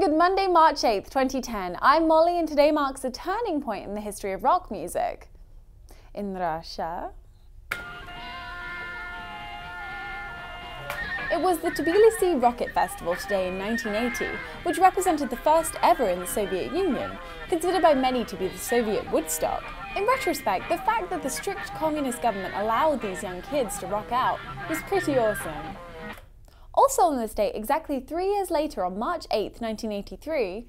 good Monday, March 8th, 2010. I'm Molly and today marks a turning point in the history of rock music. In Russia, it was the Tbilisi Rocket Festival today in 1980, which represented the first ever in the Soviet Union, considered by many to be the Soviet Woodstock. In retrospect, the fact that the strict communist government allowed these young kids to rock out was pretty awesome. Also on this date, exactly 3 years later, on March 8th, 1983,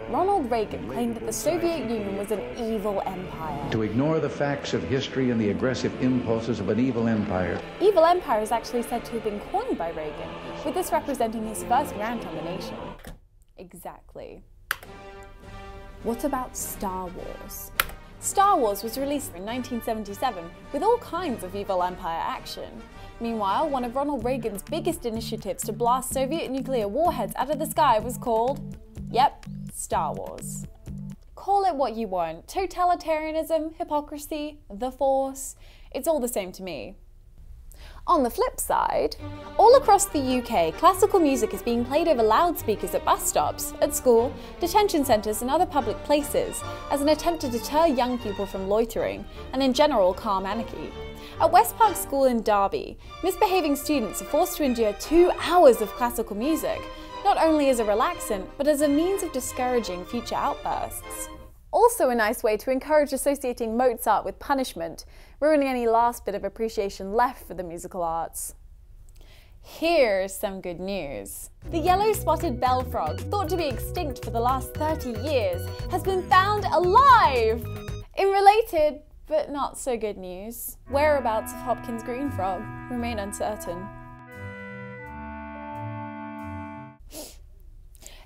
Ronald Reagan claimed that the Soviet Union was an evil empire. To ignore the facts of history and the aggressive impulses of an evil empire. Evil empire is actually said to have been coined by Reagan, with this representing his first rant on the nation. Exactly. What about Star Wars? Star Wars was released in 1977 with all kinds of evil empire action. Meanwhile, one of Ronald Reagan's biggest initiatives to blast Soviet nuclear warheads out of the sky was called, yep, Star Wars. Call it what you want, totalitarianism, hypocrisy, the Force, it's all the same to me. On the flip side, all across the UK, classical music is being played over loudspeakers at bus stops, at school, detention centres and other public places as an attempt to deter young people from loitering and in general calm anarchy. At West Park School in Derby, misbehaving students are forced to endure 2 hours of classical music, not only as a relaxant, but as a means of discouraging future outbursts. Also a nice way to encourage associating Mozart with punishment, ruining any last bit of appreciation left for the musical arts. Here's some good news. The yellow-spotted bell frog, thought to be extinct for the last 30 years, has been found alive! In related, but not so good news, whereabouts of Hopkins' green frog remain uncertain.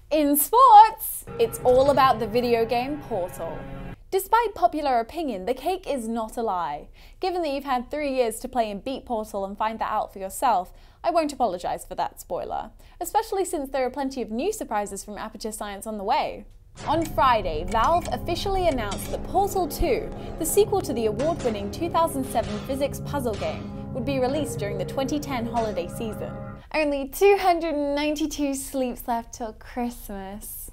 In sports, it's all about the video game Portal. Despite popular opinion, the cake is not a lie. Given that you've had 3 years to play and beat Portal and find that out for yourself, I won't apologise for that spoiler, especially since there are plenty of new surprises from Aperture Science on the way. On Friday, Valve officially announced that Portal 2, the sequel to the award-winning 2007 physics puzzle game, would be released during the 2010 holiday season. Only 292 sleeps left till Christmas.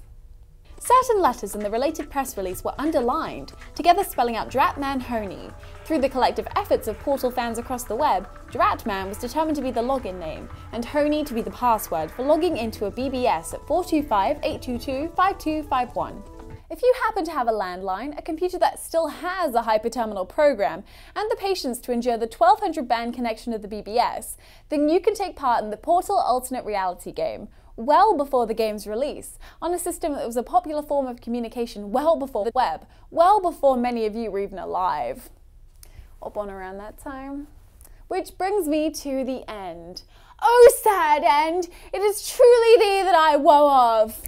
Certain letters in the related press release were underlined, together spelling out Dratman Honey. Through the collective efforts of Portal fans across the web, Dratman was determined to be the login name, and Honey to be the password for logging into a BBS at 425-822-5251. If you happen to have a landline, a computer that still has a hyperterminal program, and the patience to endure the 1200 band connection of the BBS, then you can take part in the Portal Alternate Reality game, well before the game's release, on a system that was a popular form of communication well before the web, well before many of you were even alive. Or born around that time. Which brings me to the end. Oh, sad end! It is truly thee that I woe of!